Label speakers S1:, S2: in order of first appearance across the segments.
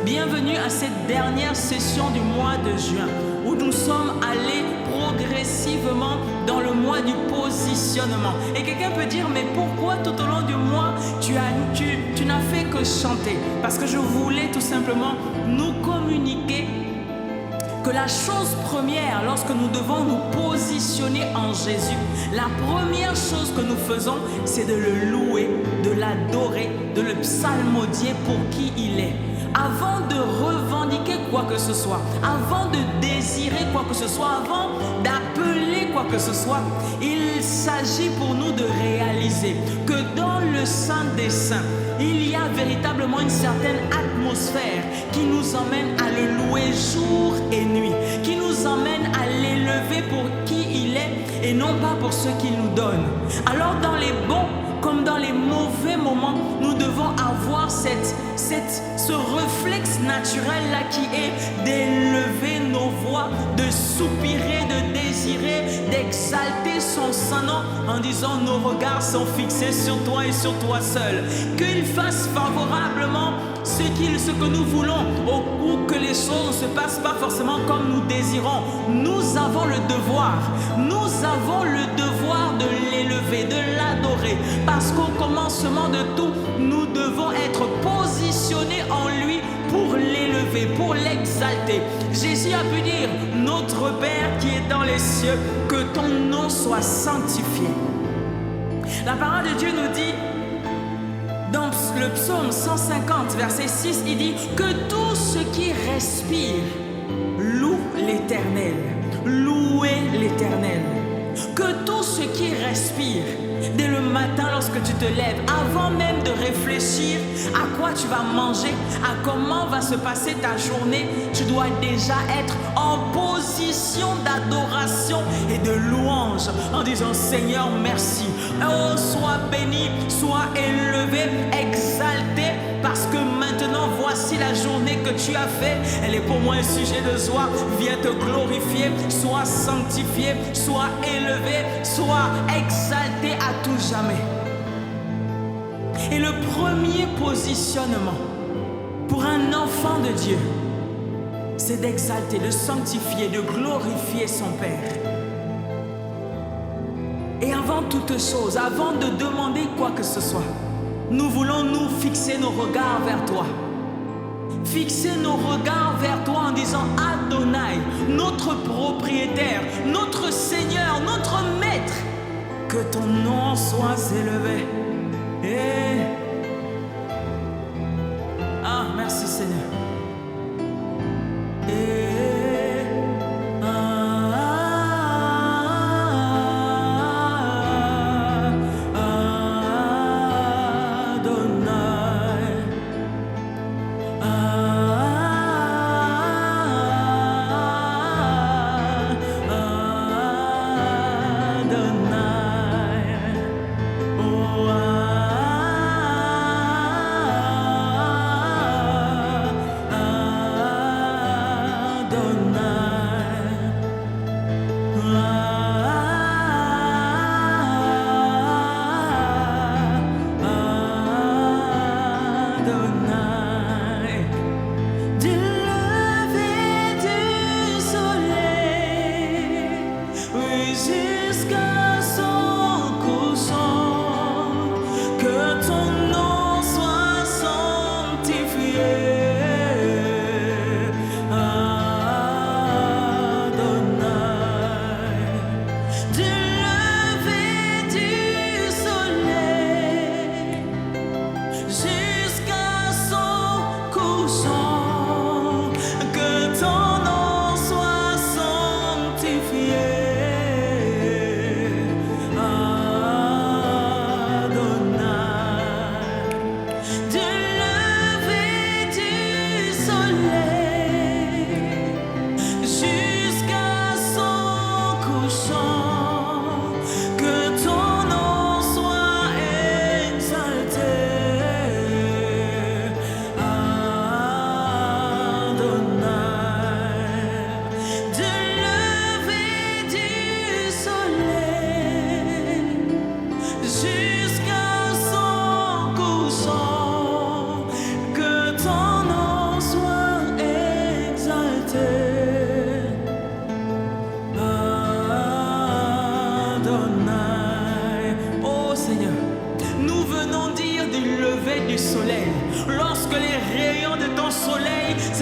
S1: Bienvenue à cette dernière session du mois de juin où nous sommes allés progressivement dans le mois du positionnement. Et quelqu'un peut dire, mais pourquoi tout au long du mois tu n'as fait que chanter? Parce que je voulais tout simplement nous communiquer que la chose première, lorsque nous devons nous positionner en Jésus, la première chose que nous faisons, c'est de le louer, de l'adorer, de le psalmodier pour qui il est. Avant de revendiquer quoi que ce soit, avant de désirer quoi que ce soit, avant d'appeler quoi que ce soit, il s'agit pour nous de réaliser que dans le Saint des Saints, il y a véritablement une certaine atmosphère qui nous emmène à le louer jour et nuit, qui nous emmène à l'élever pour qui il est et non pas pour ce qu'il nous donne. Alors dans les bons comme dans les mauvais moments, nous devons avoir ce réflexe naturel-là qui est d'élever nos voix, de soupirer, de désirer, d'exalter son Saint-Nom en disant nos regards sont fixés sur toi et sur toi seul. Qu'il fasse favorablement ce que nous voulons ou que les choses ne se passent pas forcément comme nous désirons. Nous avons le devoir de l'élever, de l'adorer, parce qu'au commencement de tout, nous devons être positionnés en lui pour l'élever, pour l'exalter. Jésus a pu dire, notre Père qui est dans les cieux, que ton nom soit sanctifié. La parole de Dieu nous dit, dans le psaume 150, verset 6, il dit que tout ce qui respire loue l'Éternel. Louez l'Éternel. Que tout ce qui respire, dès le matin lorsque tu te lèves, avant même de réfléchir à quoi tu vas manger, à comment va se passer ta journée, tu dois déjà être en position d'adoration et de louange en disant Seigneur merci, oh sois béni, sois élevé, exalté, parce que maintenant voici la journée que tu as faite, elle est pour moi un sujet de joie. Viens te glorifier, sois sanctifié, sois élevé, sois exalté à tout jamais. Et le premier positionnement pour un enfant de Dieu, c'est d'exalter, de sanctifier, de glorifier son Père. Et avant toute chose, avant de demander quoi que ce soit, nous voulons nous fixer nos regards vers toi. Fixer nos regards vers toi en disant Adonai, notre propriétaire, notre Seigneur, notre Maître, que ton nom soit élevé. Ah, merci Seigneur.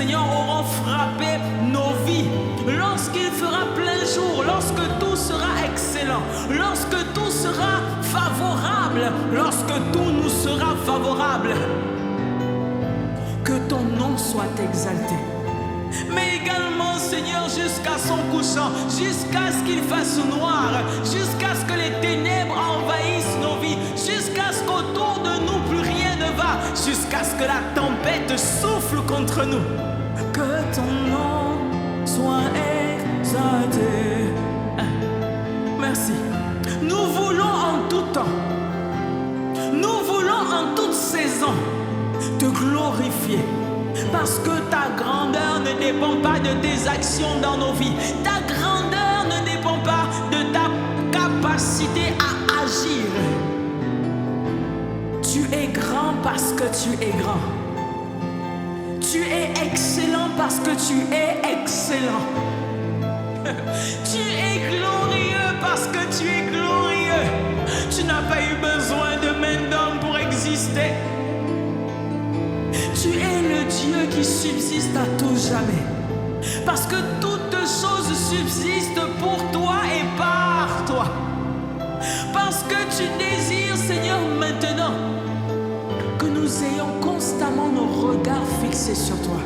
S1: Seigneur, auront frappé nos vies. Lorsqu'il fera plein jour, lorsque tout sera excellent, lorsque tout sera favorable, lorsque tout nous sera favorable, que ton nom soit exalté. Mais également, Seigneur, jusqu'à son couchant, jusqu'à ce qu'il fasse noir, jusqu'à ce que les ténèbres envahissent nos vies, jusqu'à ce qu'autour de nous plus rien ne va, jusqu'à ce que la tempête souffle contre nous. Que ton nom soit exalté. Merci. Nous voulons en tout temps, nous voulons en toute saison te glorifier. Parce que ta grandeur ne dépend pas de tes actions dans nos vies. Ta grandeur ne dépend pas de ta capacité à agir. Tu es grand parce que tu es grand. Tu es excellent parce que tu es excellent. Tu es glorieux parce que tu es glorieux. Tu n'as pas eu besoin de main d'homme pour exister. Tu es le Dieu qui subsiste à tout jamais. Parce que toutes choses subsistent pour toi et par toi. Parce que tu désires, Seigneur, maintenant que nous ayons constamment nos regards fixés sur toi.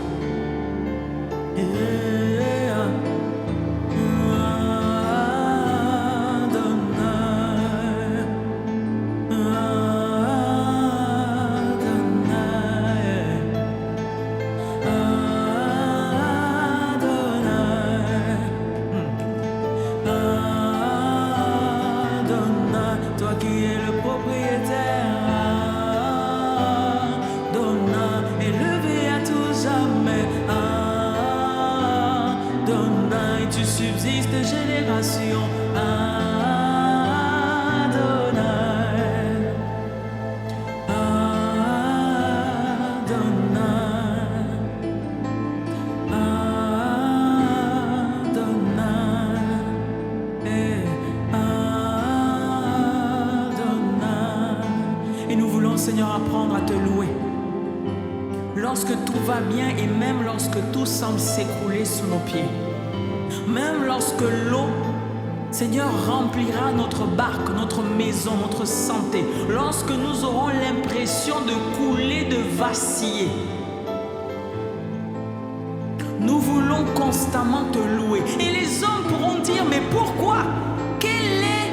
S1: Tu subsistes de génération. Adonai, Adonai. Et nous voulons, Seigneur, apprendre à te louer. Lorsque tout va bien et même lorsque tout semble s'écrouler sous nos pieds. Même lorsque l'eau, Seigneur, remplira notre barque, notre maison, notre santé. Lorsque nous aurons l'impression de couler, de vaciller. Nous voulons constamment te louer. Et les hommes pourront dire, mais pourquoi? Quel est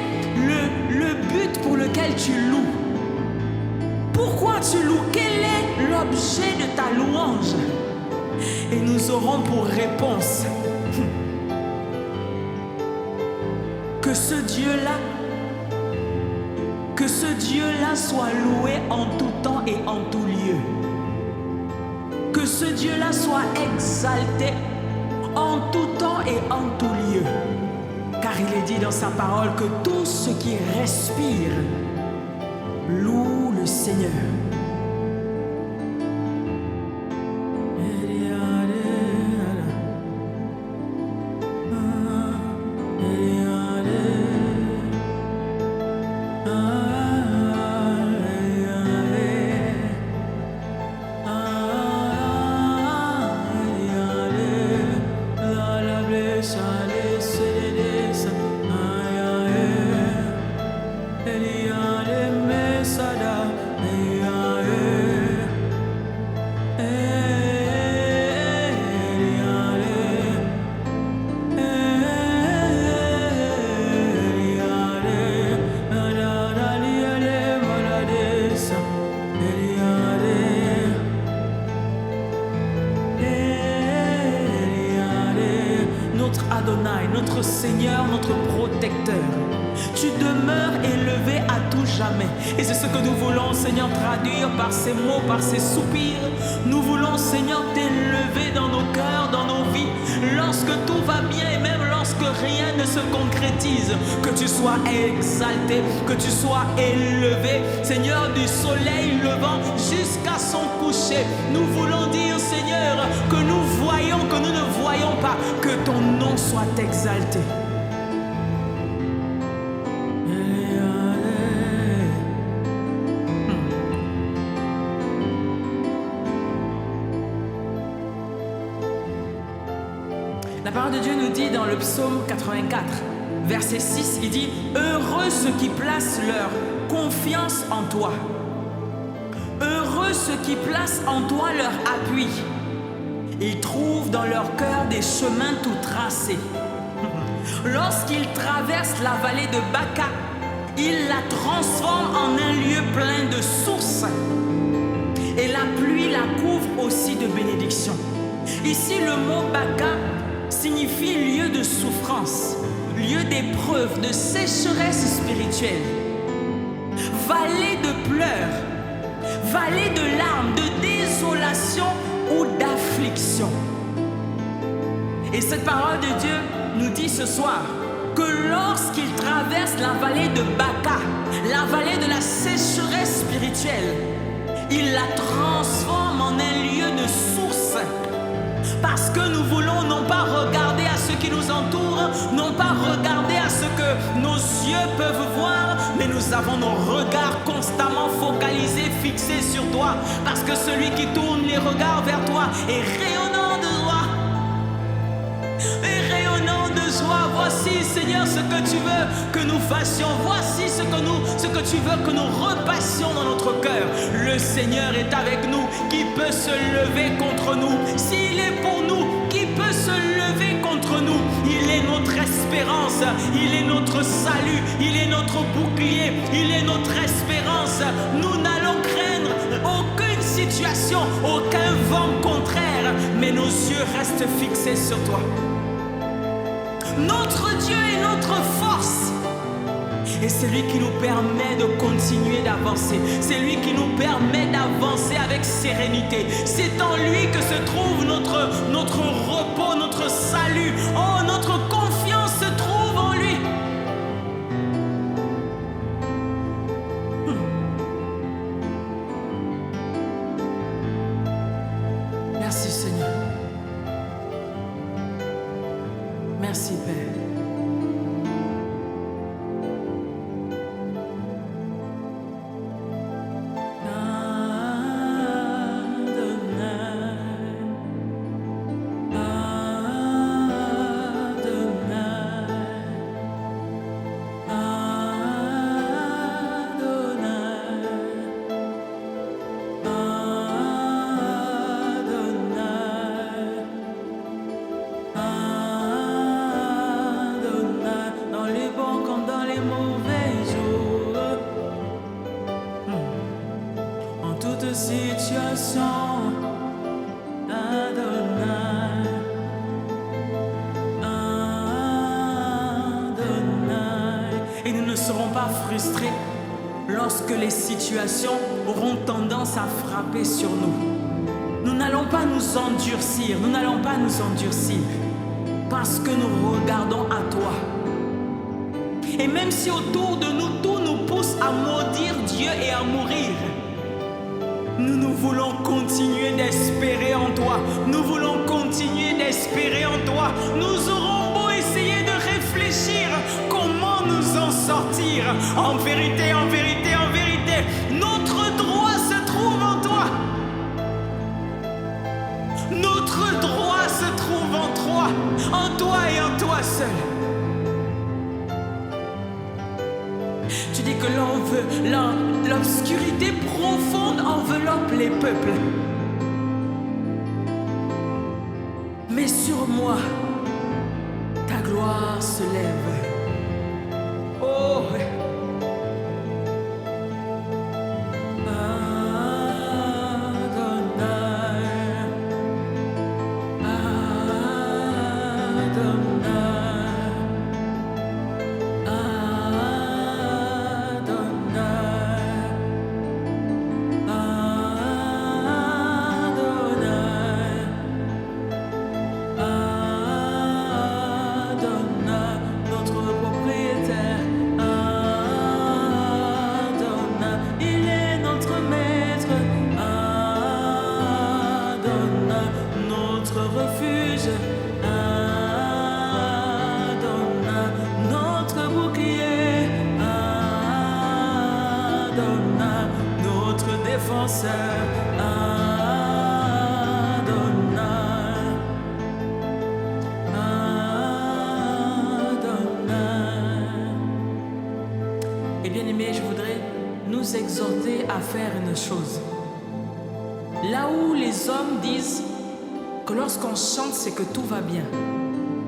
S1: le but pour lequel tu loues? Pourquoi tu loues? Quel est l'objet de ta louange? Et nous aurons pour réponse que ce Dieu-là soit loué en tout temps et en tout lieu. Que ce Dieu-là soit exalté en tout temps et en tout lieu. Car il est dit dans sa parole que tout ce qui respire loue le Seigneur. Notre Adonai, notre Seigneur, notre protecteur. Tu demeures élevé à tout jamais. Et c'est ce que nous voulons, Seigneur, traduire par ces mots, par ces soupirs. Nous voulons, Seigneur, t'élever dans nos cœurs, dans nos vies. Lorsque tout va bien et même lorsque rien ne se concrétise. Que tu sois exalté, que tu sois élevé. Seigneur, du soleil levant jusqu'à son coucher. Nous voulons dire, Seigneur, que nous voyons, que nous ne voyons pas. Que ton nom soit exalté. de Dieu nous dit dans le psaume 84, verset 6, il dit « Heureux ceux qui placent leur confiance en toi. Heureux ceux qui placent en toi leur appui. Ils trouvent dans leur cœur des chemins tout tracés. Lorsqu'ils traversent la vallée de Baca, ils la transforment en un lieu plein de sources. Et la pluie la couvre aussi de bénédictions. » Ici, le mot Baca signifie lieu de souffrance, lieu d'épreuve, de sécheresse spirituelle, vallée de pleurs, vallée de larmes, de désolation ou d'affliction. Et cette parole de Dieu nous dit ce soir que lorsqu'il traverse la vallée de Baca, la vallée de la sécheresse spirituelle, il la transforme en un lieu de source. Parce que nous voulons non pas regarder à ce qui nous entoure, non pas regarder à ce que nos yeux peuvent voir, mais nous avons nos regards constamment focalisés, fixés sur toi. Parce que celui qui tourne les regards vers toi est rayonnant de joie. Et rayonnant de joie. Voici, Seigneur, ce que tu veux que nous fassions. Voici ce que tu veux que nous repassions dans notre cœur. Le Seigneur est avec nous. Qui peut se lever contre nous? S'il est pour nous, qui peut se lever contre nous? Il est notre espérance, il est notre salut, il est notre bouclier, il est notre espérance. Nous n'allons craindre aucune situation, aucun vent contraire, mais nos yeux restent fixés sur toi. Notre Dieu est notre force. Et c'est lui qui nous permet de continuer d'avancer. C'est lui qui nous permet d'avancer avec sérénité. C'est en lui que se trouve notre repos, notre salut. Oh, notre confiance se trouve en lui. Merci Seigneur. Merci Père. Situation, Adonai, Adonai. Et nous ne serons pas frustrés lorsque les situations auront tendance à frapper sur nous. Nous n'allons pas nous endurcir, nous n'allons pas nous endurcir, parce que nous regardons à toi. Et même si autour de nous, tout nous pousse à maudire Dieu et à mourir, nous voulons continuer d'espérer en toi. Nous voulons continuer d'espérer en toi. Nous aurons beau essayer de réfléchir comment nous en sortir. En vérité, en vérité, en vérité, notre droit se trouve en toi. Notre droit se trouve en toi et en toi seul. Tu dis que l'obscurité profonde enveloppe les peuples. Mais sur moi, ta gloire se lève. Oh, notre bien-aimés, je voudrais nous exhorter à faire une chose. Là où les hommes disent que lorsqu'on chante, c'est que tout va bien.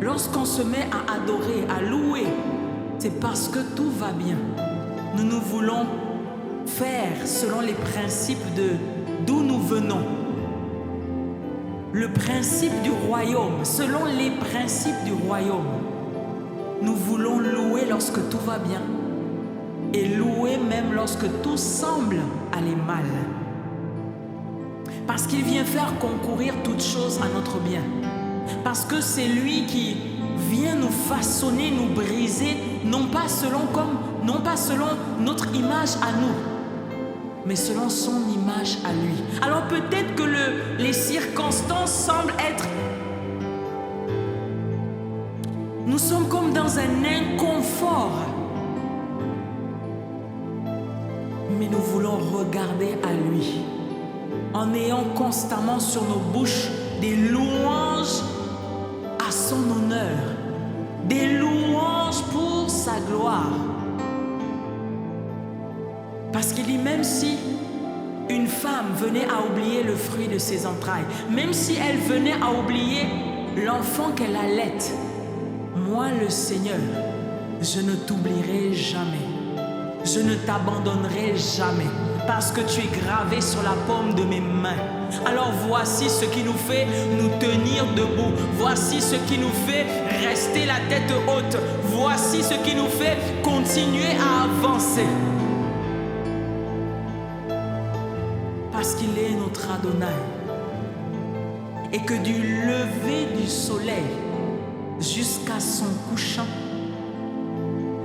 S1: Lorsqu'on se met à adorer, à louer, c'est parce que tout va bien. Nous voulons faire selon les principes d'où nous venons. Le principe du royaume, selon les principes du royaume. Nous voulons louer lorsque tout va bien et louer même lorsque tout semble aller mal. Parce qu'il vient faire concourir toutes choses à notre bien. Parce que c'est lui qui vient nous façonner, nous briser, non pas selon notre image à nous, mais selon son image à lui. Alors peut-être que les circonstances semblent être... Nous sommes comme dans un inconfort. Mais nous voulons regarder à lui, en ayant constamment sur nos bouches des louanges à son honneur, des louanges pour sa gloire. Parce qu'il dit, même si une femme venait à oublier le fruit de ses entrailles, même si elle venait à oublier l'enfant qu'elle allait, moi le Seigneur, je ne t'oublierai jamais. Je ne t'abandonnerai jamais, parce que tu es gravé sur la paume de mes mains. Alors voici ce qui nous fait nous tenir debout. Voici ce qui nous fait rester la tête haute. Voici ce qui nous fait continuer à avancer. Parce qu'il est notre Adonai. Et que du lever du soleil jusqu'à son couchant,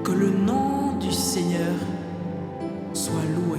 S1: que le nom du Seigneur soit loué.